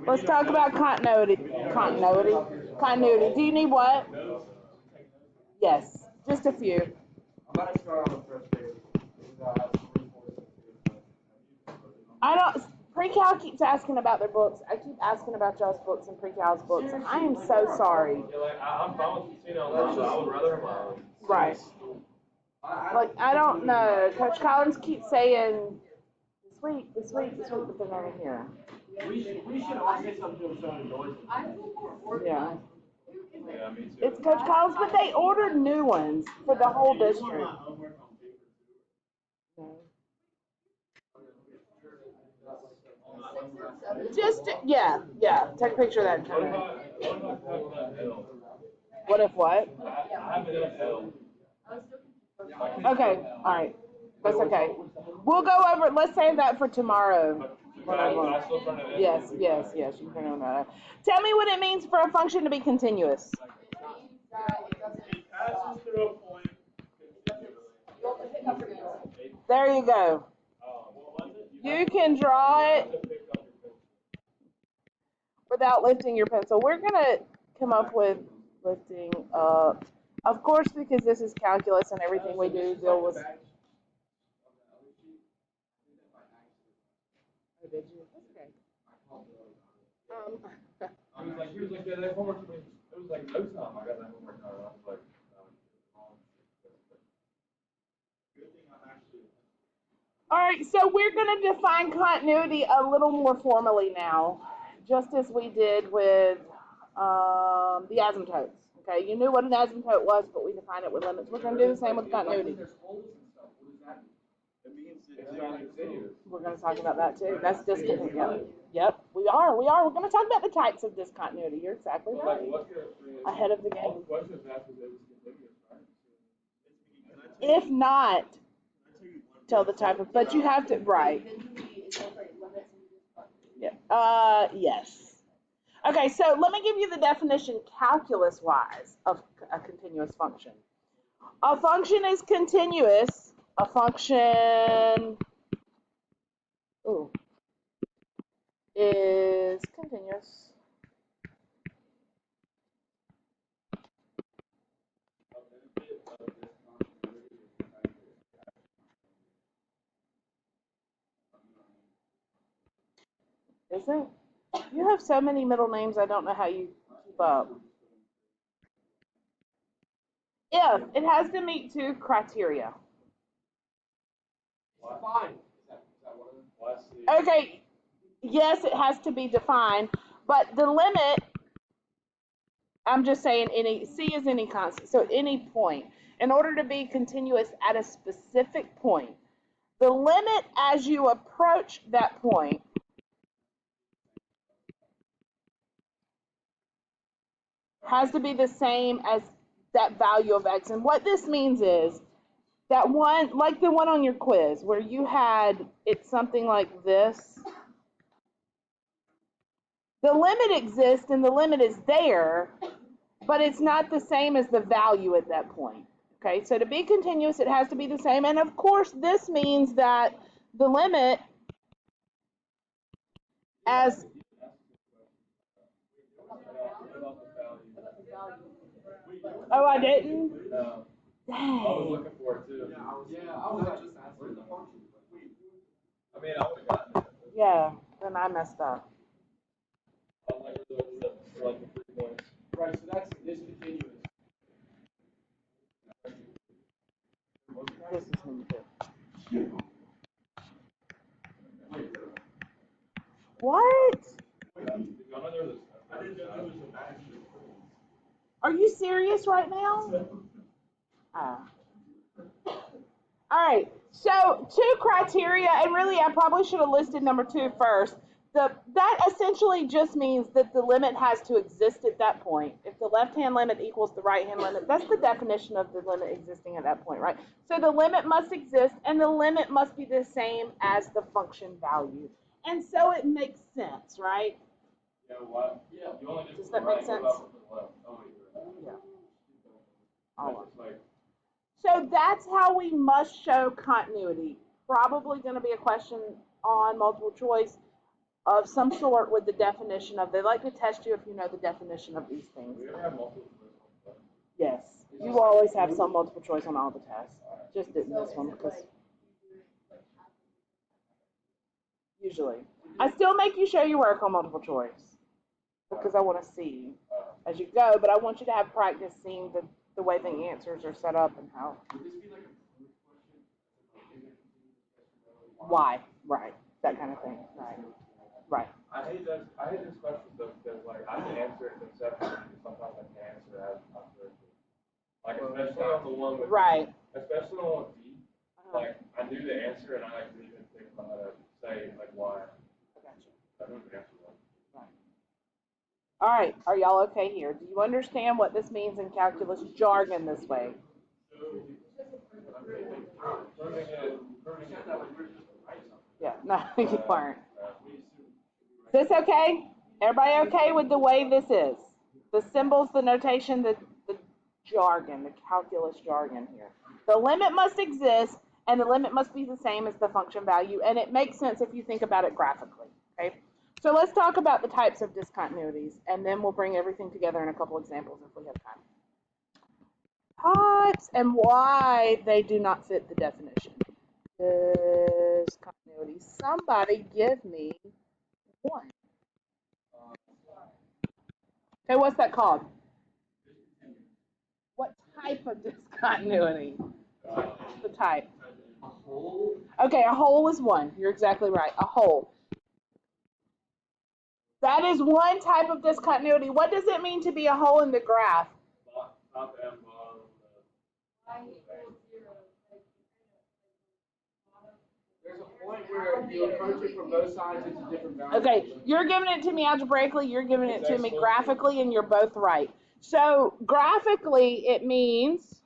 Let's talk about continuity. Continuity. Do you need what? Yes, just a few. I'm going to start on the first page. I don't. Pre-cal keeps asking about their books. I keep asking about y'all's books and pre-cal's books. I am so sorry. I'm fine with seeing out loud. I would rather have my own. Right. Like, I don't know. Coach Collins keeps saying, this week, but they're not in here. We should all say something to someone noisy. Yeah. Yeah, me too. It's Coach Collins, but they ordered new ones for the whole district. Just, yeah, take a picture of that and turn it. What if what? Okay, all right. That's okay. We'll go over it. Let's save that for tomorrow. Yes, you can know that. Tell me what it means for a function to be continuous. There you go. You can draw it without lifting your pencil. We're going to come up with lifting up. Of course, because this is calculus and everything we do deal with. Oh, did you? Okay. He was like, yeah, that homework to me. It was like no time. I got that homework done. I was like, all right, so we're going to define continuity a little more formally now, just as we did with the asymptotes. Okay, you knew what an asymptote was, but we defined it with limits. We're going to do the same with continuity. We're going to talk about that too. That's discontinuity. Yep, we are. We're going to talk about the types of discontinuity. You're exactly right. Ahead of the game. If not, tell the type of, but you have to, right. Yeah. Yes. Okay, so let me give you the definition calculus-wise of a continuous function. A function is continuous. A function is continuous. Isn't? You have so many middle names, I don't know how you keep up. If it has to meet two criteria. Fine. Okay, yes, it has to be defined, but the limit, I'm just saying C is any constant, so any point. In order to be continuous at a specific point, the limit as you approach that point has to be the same as that value of x. And what this means is that one, like the one on your quiz, where you had it's something like this. The limit exists and the limit is there, but it's not the same as the value at that point. Okay, so to be continuous, it has to be the same. And of course, this means that the limit as oh, I didn't? no. Dang. I was looking for it too. Yeah, I was just asking the function. I mean, I would have gotten it. Yeah, then I messed up. I was like the 3 points. Right, so that's discontinuous. This is number 2. What? Are you serious right now? All right, so 2 criteria, and really I probably should have listed number 2 first. That essentially just means that the limit has to exist at that point. If the left-hand limit equals the right-hand limit, that's the definition of the limit existing at that point, right? So the limit must exist, and the limit must be the same as the function value. And so it makes sense, right? Yeah, what? Yeah. Does that make sense? Yeah. All right. So that's how we must show continuity. Probably going to be a question on multiple choice. of some sort with the definition of, they like to test you if you know the definition of these things. We have multiple choice. Yes, you will always have some multiple choice on all the tests. Just didn't this one because usually. I still make you show your work on multiple choice because I want to see as you go, but I want you to have practice seeing the way the answers are set up and how. Why? Right. That kind of thing. Right. Right. I hate this question though because like I can answer it conceptually, and sometimes I can't answer it as controversial. Like especially on the one with right. Especially on one with D. Like I knew the answer and I like didn't even think about how to say like why. I got you. I knew the answer was. Right. All right. Are y'all okay here? Do you understand what this means in calculus jargon this way? Yeah. No, you weren't. Is this okay? Everybody okay with the way this is? The symbols, the notation, the jargon, the calculus jargon here. The limit must exist, and the limit must be the same as the function value, and it makes sense if you think about it graphically, okay? So let's talk about the types of discontinuities, and then we'll bring everything together in a couple examples if we have time. Types and why they do not fit the definition. Discontinuity. Somebody give me one. Okay, what's that called? What type of discontinuity? The type. A hole? Okay, a hole is one. You're exactly right. A hole. That is one type of discontinuity. What does it mean to be a hole in the graph? Top and bottom. There's a point where you approach it from both sides, it's a different value. Okay, you're giving it to me algebraically, you're giving it to me graphically, and you're both right. So graphically, it means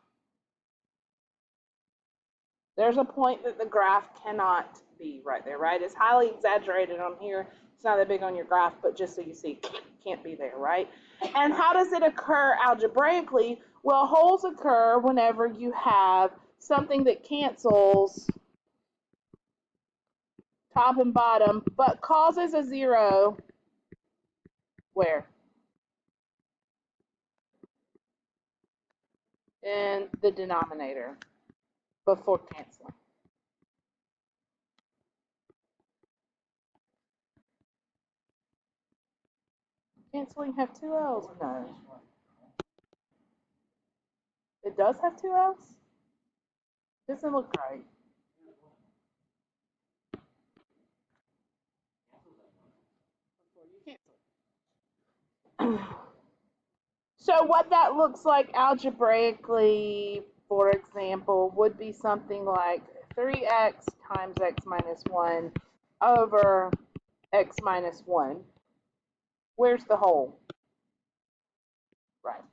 there's a point that the graph cannot be right there, right? It's highly exaggerated on here. It's not that big on your graph, but just so you see, can't be there, right? And how does it occur algebraically? Well, holes occur whenever you have something that cancels top and bottom, but causes a zero where? In the denominator before canceling. Canceling have two L's? No. It does have two L's? Doesn't look right. Before you cancel. So what that looks like algebraically, for example, would be something like 3x times x minus 1 over x minus 1. Where's the hole? Right.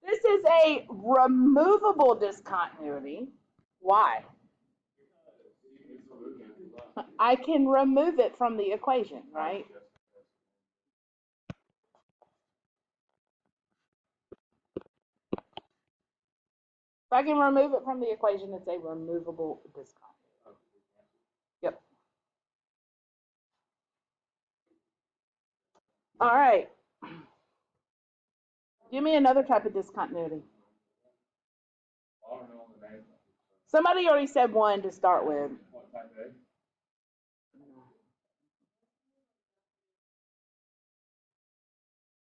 This is a removable discontinuity. Why? I can remove it from the equation, right? If I can remove it from the equation, it's a removable discontinuity. Yep. All right. Give me another type of discontinuity. Somebody already said one to start with.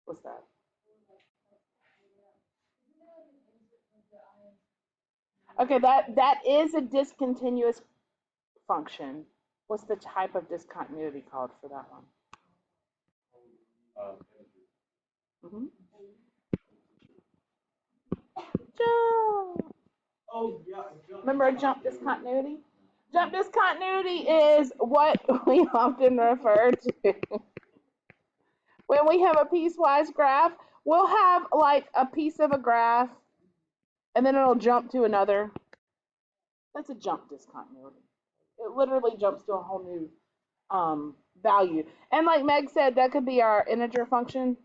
What's that? Okay, that is a discontinuous function. What's the type of discontinuity called for that one? Mm-hmm. Jump. Oh, yeah. Remember a jump discontinuity? Jump discontinuity is what we often refer to when we have a piecewise graph. We'll have like a piece of a graph and then it'll jump to another. That's a jump discontinuity. It literally jumps to a whole new value. And like Meg said, that could be our integer function.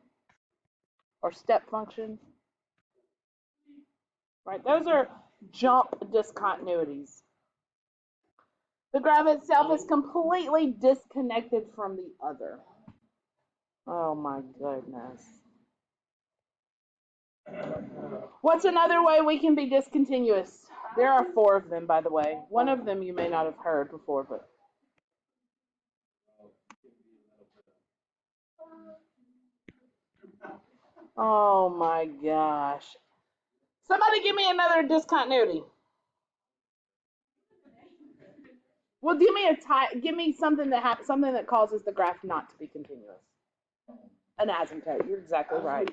or step functions. Right? Those are jump discontinuities. The graph itself is completely disconnected from the other. Oh my goodness. What's another way we can be discontinuous? There are 4 of them, by the way. One of them you may not have heard before, but oh my gosh. Somebody give me another discontinuity. Well, give me something that causes the graph not to be continuous. An asymptote. You're exactly right.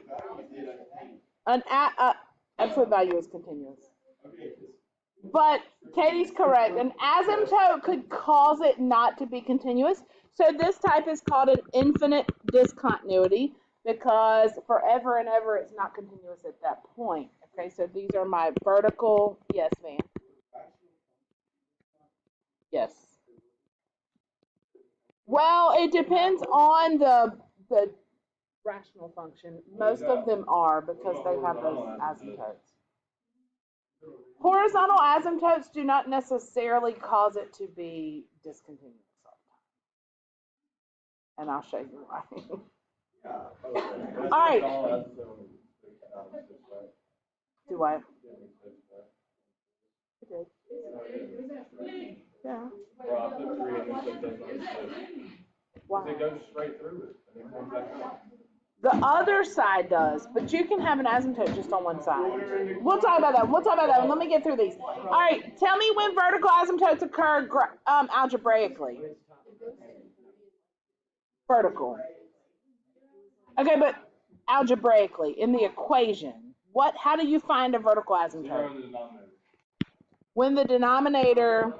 An absolute value is continuous. But Katie's correct. An asymptote could cause it not to be continuous. So this type is called an infinite discontinuity because forever and ever it's not continuous at that point. Okay, so these are my vertical. Yes, ma'am. Yes. Well, it depends on the rational function. Most of them are because they have those asymptotes. Horizontal asymptotes do not necessarily cause it to be discontinuous all the time. And I'll show you why. All right. Do I? It did. Yeah. Why? It goes straight through it and then comes back up. The other side does, but you can have an asymptote just on one side. We'll talk about that. Let me get through these. All right, tell me when vertical asymptotes occur algebraically. Vertical. Okay, but algebraically in the equation, how do you find a vertical asymptote? When the denominator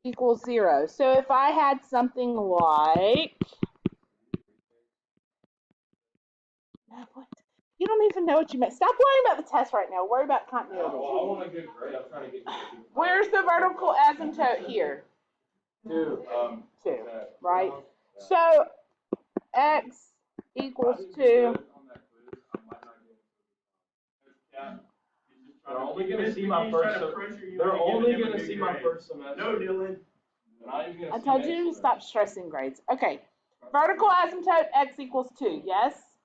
equals 0. So if I had something like, you don't even know what you meant. Stop worrying about the test right now. Worry about continuity. Well, I want a good grade. I'm trying to get. Where's the vertical asymptote here? 2. 2, right? So x equals 2. They're only going to see my first. They're only going to see my first semester. No, Dylan. I told you to stop stressing grades. Okay. Vertical asymptote x equals 2. Yes?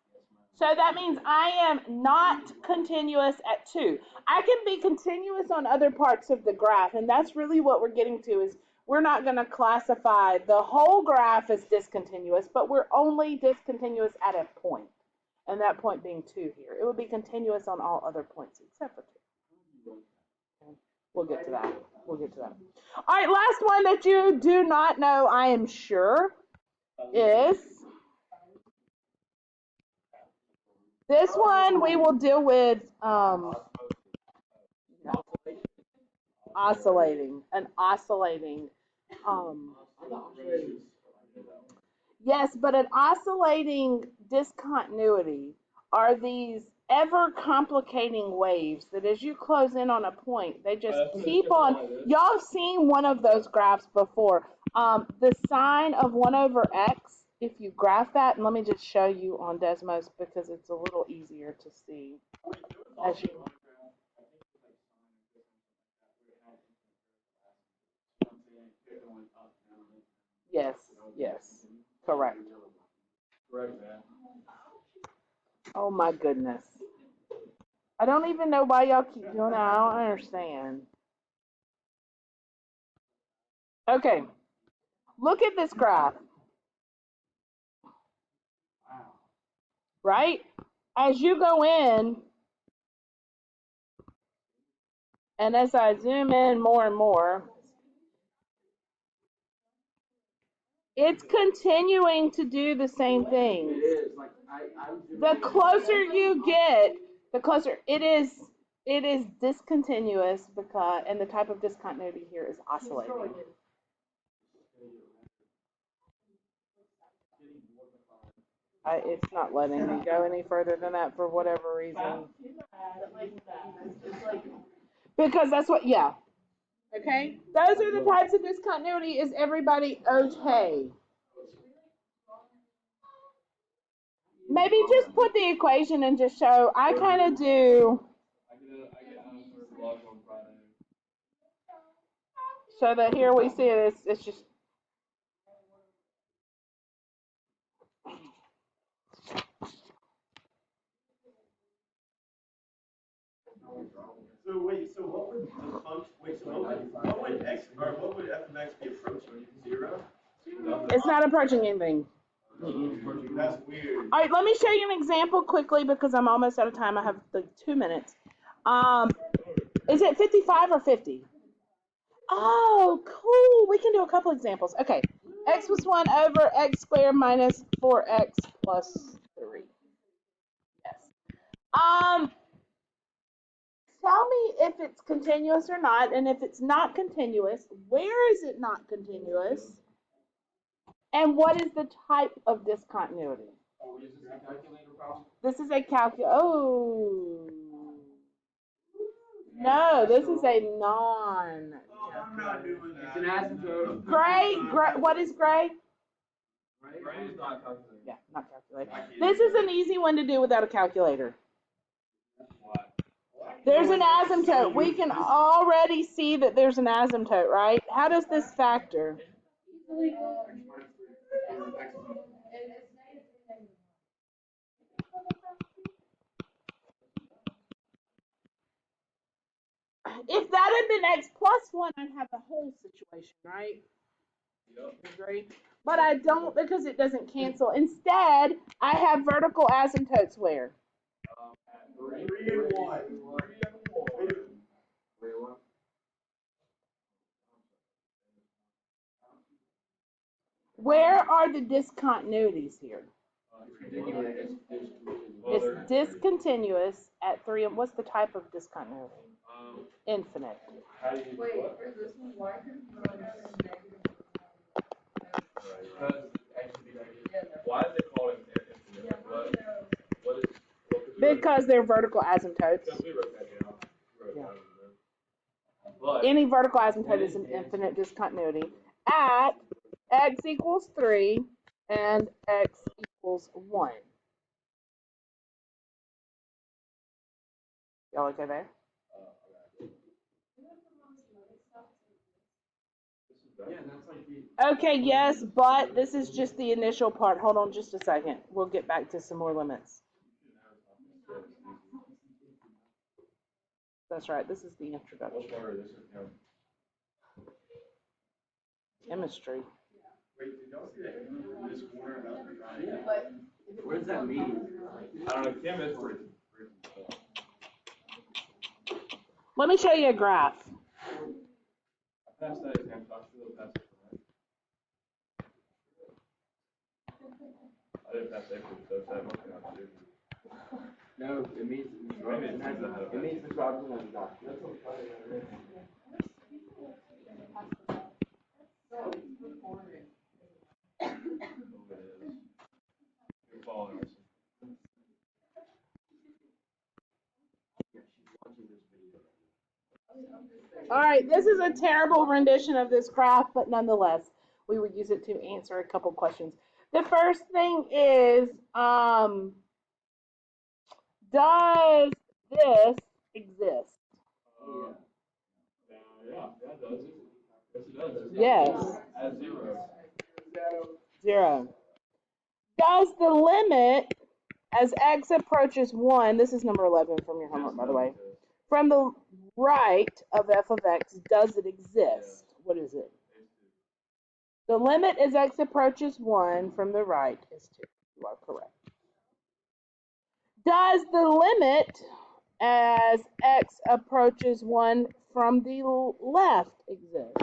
So that means I am not continuous at 2. I can be continuous on other parts of the graph, and that's really what we're getting to is we're not going to classify the whole graph as discontinuous, but we're only discontinuous at a point, and that point being 2 here. It would be continuous on all other points except for 2. Okay. We'll get to that. All right, last one that you do not know, I am sure, is this one. We will deal with oscillating. Yes, but an oscillating discontinuity are these ever complicating waves that as you close in on a point, they just keep on. Y'all have seen one of those graphs before. The sine of 1 over x, if you graph that, and let me just show you on Desmos because it's a little easier to see. As you, yes, correct. Oh my goodness. I don't even know why y'all keep doing that. I don't understand. Okay. Look at this graph. Right? As you go in, and as I zoom in more and more, it's continuing to do the same thing. The closer you get, the closer it is discontinuous because, and the type of discontinuity here is oscillating. It's not letting me go any further than that for whatever reason. Because that's what, yeah. Okay? Those are the types of discontinuity. Is everybody okay? Maybe just put the equation and just show. I kind of do. So that here we see it. It's just. So wait, so what would the function? Wait, so what would x or what would f of x be approaching? 0? It's not approaching anything. That's weird. All right, let me show you an example quickly because I'm almost out of time. I have like 2 minutes. Is it 55 or 50? Oh, cool. We can do a couple examples. Okay. X plus 1 over x squared minus 4x plus 3. Yes. Tell me if it's continuous or not, and if it's not continuous, where is it not continuous? And what is the type of discontinuity? This is a Oh. No, this is a non. I'm not doing that. It's an asymptote. Gray, what is gray? Gray is not calculated. Yeah, not calculated. This is an easy one to do without a calculator. There's an asymptote. We can already see that there's an asymptote, right? How does this factor? If that had been x plus 1, I'd have the whole situation, right? Agree? But I don't because it doesn't cancel. Instead, I have vertical asymptotes where? 3 and 1. Where are the discontinuities here? It's discontinuous at 3. And what's the type of discontinuity? Infinite. Wait, for this one, why couldn't you run negative? Why is it called infinite? What is? Because they're vertical asymptotes. Because we wrote that down. Yeah. But Any vertical asymptote is an infinite discontinuity at x equals 3 and x equals 1. Y'all okay there? Okay, yes, but this is just the initial part. Hold on just a second. We'll get back to some more limits. That's right. This is the introduction. Chemistry. Wait, did y'all see that this corner about the triangle? What does that mean? I don't know. Chemistry. Let me show you a graph. I passed that exam, so I should have passed it. I didn't pass that, so I'm looking at it. No, it means the problem has got. You're following us. All right, this is a terrible rendition of this graph, but nonetheless, we will use it to answer a couple questions. The first thing is, does this exist? Yes. At 0. 0. Does the limit as x approaches 1, this is number 11 from your homework, by the way, from the right of f of x, does it exist? What is it? The limit as x approaches 1 from the right is 2. You are correct. Does the limit as x approaches 1 from the left exist?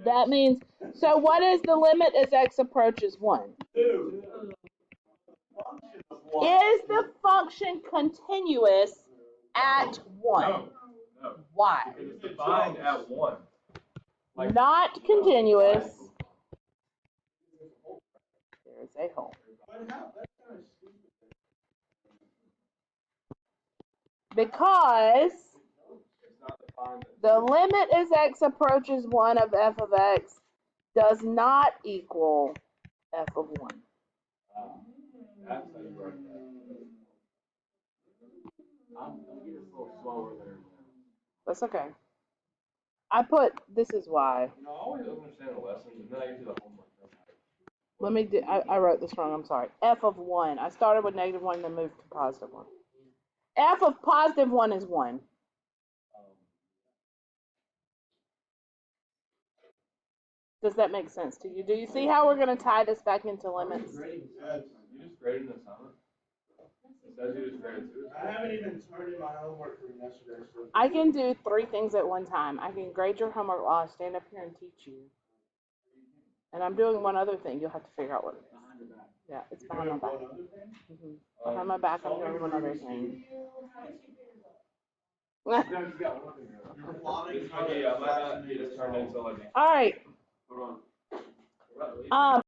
That means, so what is the limit as x approaches 1? 2. Is the function continuous at 1? No. Why? Because it's defined at 1. Not continuous. There is a hole. Because the limit as x approaches 1 of f of x does not equal f of 1. That's how you write that. I'm getting a little slower there. That's okay. I put this is why. You know, I always understand the lessons, and then I get to the homework. Let me do, I wrote this wrong, I'm sorry. F of 1. I started with -1 and then moved to +1. F of +1 is 1. Does that make sense to you? Do you see how we're going to tie this back into limits? You just graded this summer? It says you just graded 2. I haven't even turned in my homework from yesterday. So I can do 3 things at one time. I can grade your homework while I stand up here and teach you. And I'm doing one other thing. You'll have to figure out what it is. Yeah, it's behind my back. Behind my back, I'm doing one other thing. You're plotting. Okay, yeah, I might not get it turned into like. All right. Hold on.